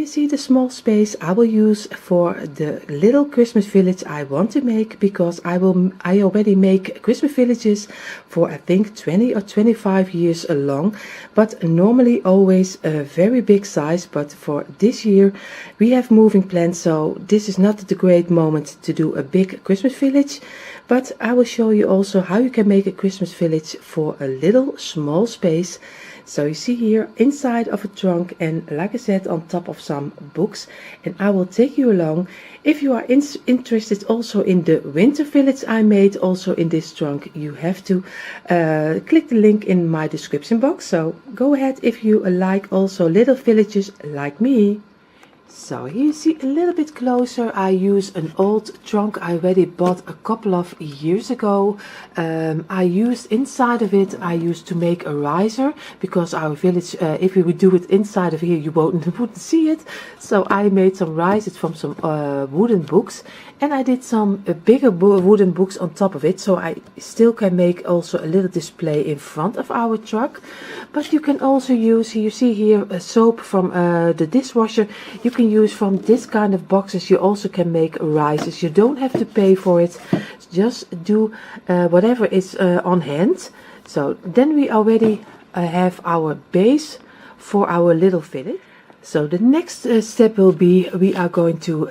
see the small space I will use for the little Christmas village I want to make, because I already make Christmas villages for I think 20 or 25 years long, but normally always a very big size. But for this year we have moving plans, so this is not the great moment to do a big Christmas village. But I will show you also how you can make a Christmas village for a little small space. So you see here inside of a trunk, and like I said, on top of some books, and I will take you along. If you are interested also in the winter village I made also in this trunk, you have to click the link in my description box. So go ahead if you like also little villages like me. So here you see a little bit closer, I use an old trunk I already bought a couple of years ago. I used inside of it, I used to make a riser, because our village, if we would do it inside of here, you wouldn't see it. So I made some risers from some wooden books, and I did some bigger wooden books on top of it, so I still can make also a little display in front of our truck. But you can also use, you see here, a soap from the dishwasher. You can use from this kind of boxes. You also can make risers. You don't have to pay for it. Just do whatever is on hand. So then we already have our base for our little village. So the next step will be, we are going to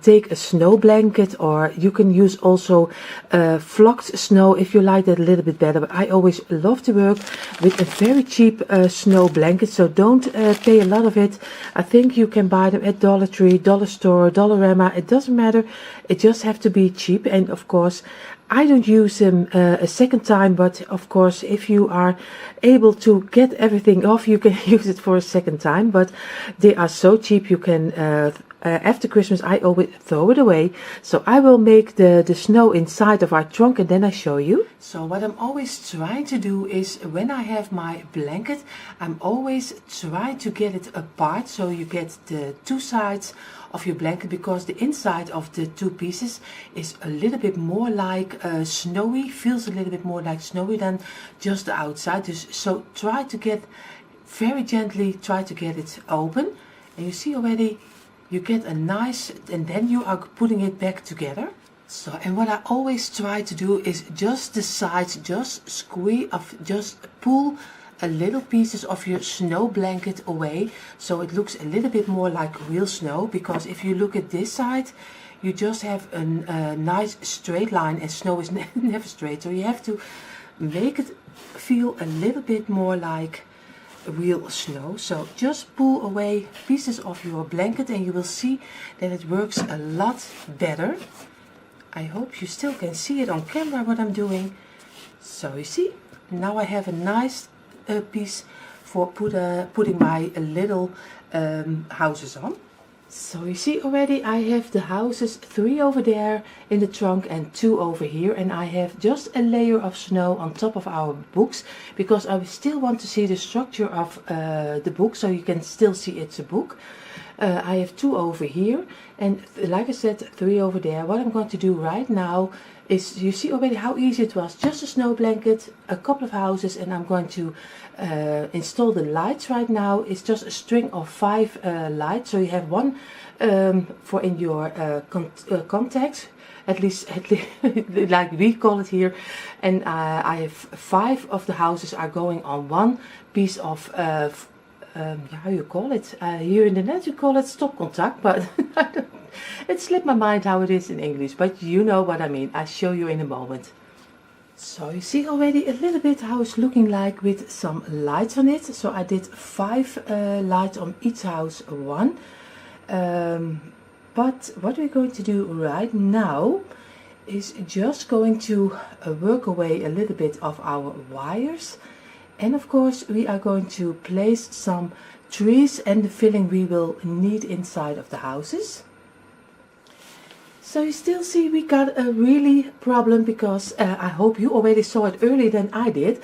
take a snow blanket, or you can use also flocked snow if you like that a little bit better. But I always love to work with a very cheap snow blanket, so don't pay a lot of it. I think you can buy them at Dollar Tree, Dollar Store, Dollarama, it doesn't matter. It just have to be cheap. And of course I don't use them a second time, but of course if you are able to get everything off, you can use it for a second time. But they are so cheap, you can after Christmas I always throw it away. So I will make the snow inside of our trunk, and then I show you. So what I'm always trying to do is, when I have my blanket, I'm always trying to get it apart, so you get the two sides of your blanket, because the inside of the two pieces is a little bit more like snowy, feels a little bit more like snowy than just the outside. So try to get very gently, try to get it open, and you see already you get a nice, and then you are putting it back together. So, and what I always try to do is just the sides, just squeeze of, just pull a little pieces of your snow blanket away, so it looks a little bit more like real snow. Because if you look at this side, you just have a nice straight line, and snow is never straight, so you have to make it feel a little bit more like real snow. So just pull away pieces of your blanket, and you will see that it works a lot better. I hope you still can see it on camera what I'm doing. So you see, now I have a nice piece for putting my little houses on. So you see already I have the houses, 3 over there in the trunk and 2 over here, and I have just a layer of snow on top of our books, because I still want to see the structure of the book, so you can still see it's a book. I have 2 over here, and like I said, 3 over there. What I'm going to do right now is, you see already how easy it was, just a snow blanket, a couple of houses, and I'm going to install the lights right now. It's just a string of 5 lights, so you have one for in your contacts, at least like we call it here, and I have 5 of the houses are going on one piece of how you call it, here in the net you call it stopcontact, but it slipped my mind how it is in English, but you know what I mean. I'll show you in a moment. So you see already a little bit how it's looking like with some lights on it. So I did 5 lights on each house, 1. But what we're going to do right now is just going to work away a little bit of our wires. And of course we are going to place some trees and the filling we will need inside of the houses. So you still see we got a really problem, because I hope you already saw it earlier than I did,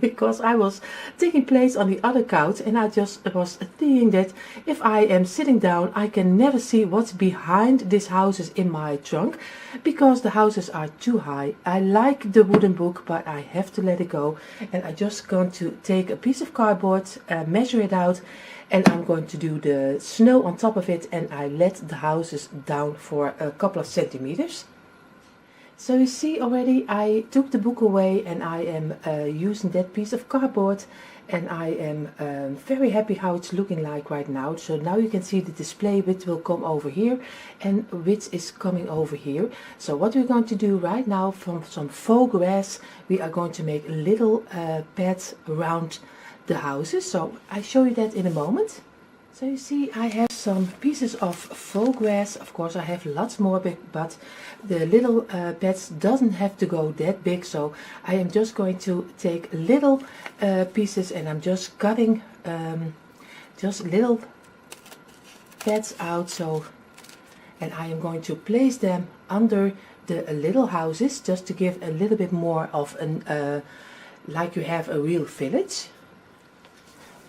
because I was taking place on the other couch, and I just was thinking that if I am sitting down I can never see what's behind these houses in my trunk, because the houses are too high. I like the wooden book, but I have to let it go, and I just going to take a piece of cardboard, measure it out, and I'm going to do the snow on top of it, and I let the houses down for a couple of centimeters. So you see already I took the book away, and I am using that piece of cardboard, and I am very happy how it's looking like right now. So now you can see the display which will come over here and which is coming over here. So what we're going to do right now, from some faux grass, we are going to make little pads around the houses. So I show you that in a moment. So you see I have some pieces of faux grass. Of course I have lots more, but the little pads doesn't have to go that big. So I am just going to take little pieces, and I'm just cutting just little pads out. So, and I am going to place them under the little houses, just to give a little bit more of an like you have a real village.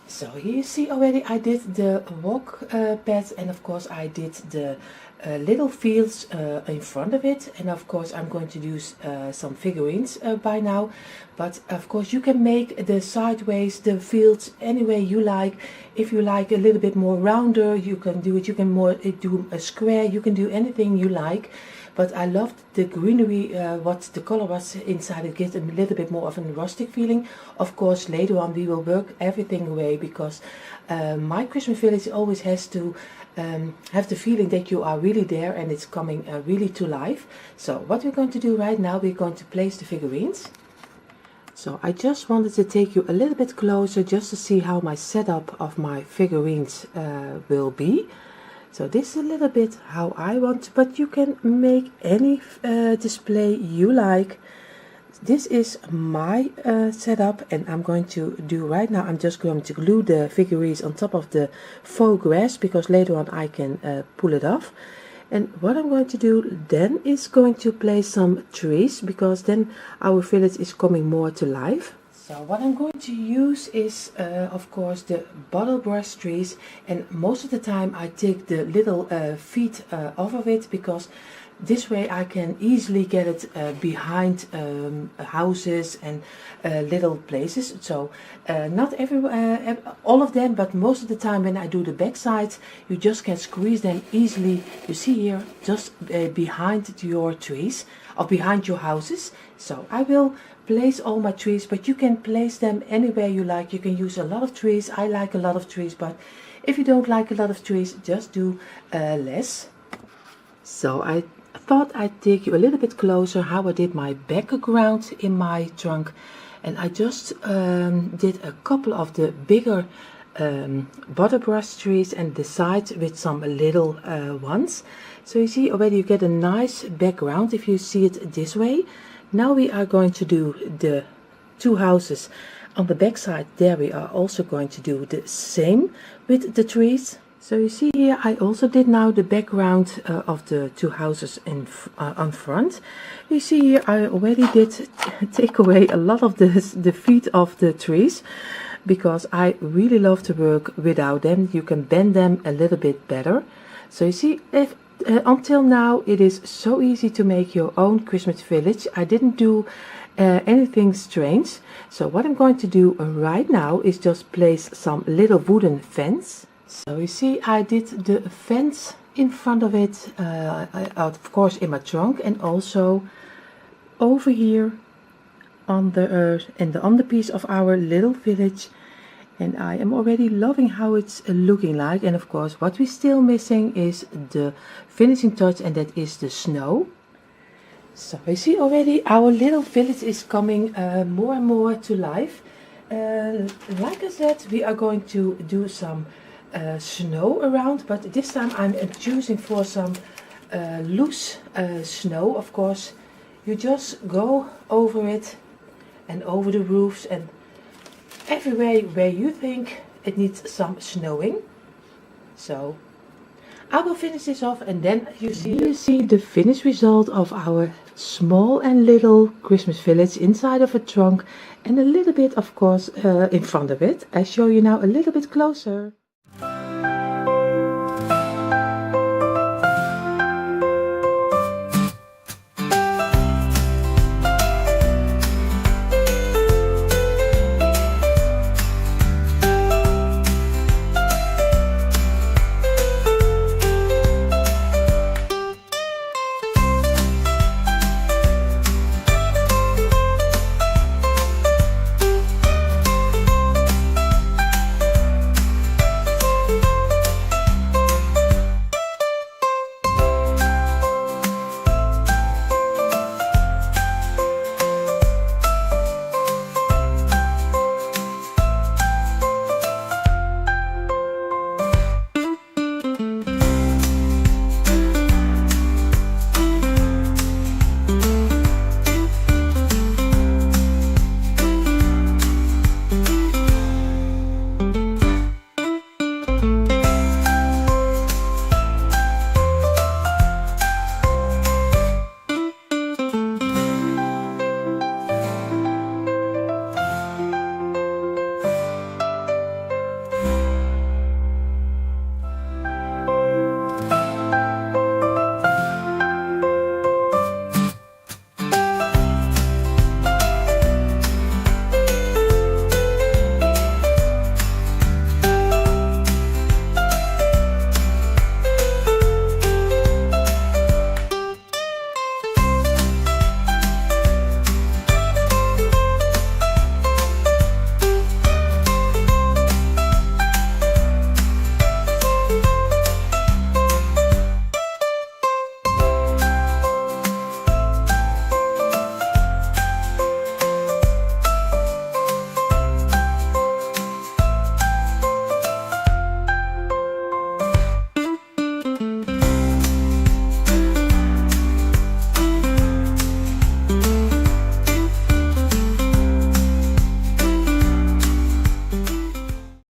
So here you see already I did the walk path, and of course I did the little fields in front of it, and of course I'm going to use some figurines by now. But of course you can make the sideways, the fields any way you like. If you like a little bit more rounder, you can do it. You can more do a square, you can do anything you like. But I loved the greenery, what the color was inside. It gives a little bit more of a rustic feeling. Of course, later on we will work everything away, because my Christmas village always has to have the feeling that you are really there and it's coming really to life. So what we're going to do right now, we're going to place the figurines. So I just wanted to take you a little bit closer just to see how my setup of my figurines will be. So this is a little bit how I want, but you can make any display you like. This is my setup, and I'm going to do right now, I'm just going to glue the figurines on top of the faux grass, because later on I can pull it off. And what I'm going to do then is going to place some trees, because then our village is coming more to life. So what I'm going to use is of course the bottle brush trees, and most of the time I take the little feet off of it, because this way I can easily get it behind houses and little places. So not all of them, but most of the time when I do the back sides, you just can squeeze them easily. You see here, just behind your trees or behind your houses. So I will place all my trees, but you can place them anywhere you like. You can use a lot of trees. I like a lot of trees, but if you don't like a lot of trees, just do less. So I thought I'd take you a little bit closer how I did my background in my trunk, and I just did a couple of the bigger bottle brush trees and the sides with some little ones. So you see already you get a nice background if you see it this way. Now we are going to do the two houses on the back side. There we are also going to do the same with the trees. So you see here I also did now the background of the two houses on front. You see here I already did take away a lot of the feet of the trees, because I really love to work without them. You can bend them a little bit better. So you see, if until now it is so easy to make your own Christmas village. I didn't do anything strange. So what I'm going to do right now is just place some little wooden fence. So you see I did the fence in front of it, of course in my trunk, and also over here on the underpiece of our little village. And I am already loving how it's looking like. And of course what we're still missing is the finishing touch, and that is the snow. So you see already our little village is coming more and more to life. Like I said, we are going to do some snow around, but this time I'm choosing for some loose snow. Of course you just go over it and over the roofs and everywhere where you think it needs some snowing. So I will finish this off, and then you see the finished result of our small and little Christmas village inside of a trunk, and a little bit of course in front of it. I show you now a little bit closer.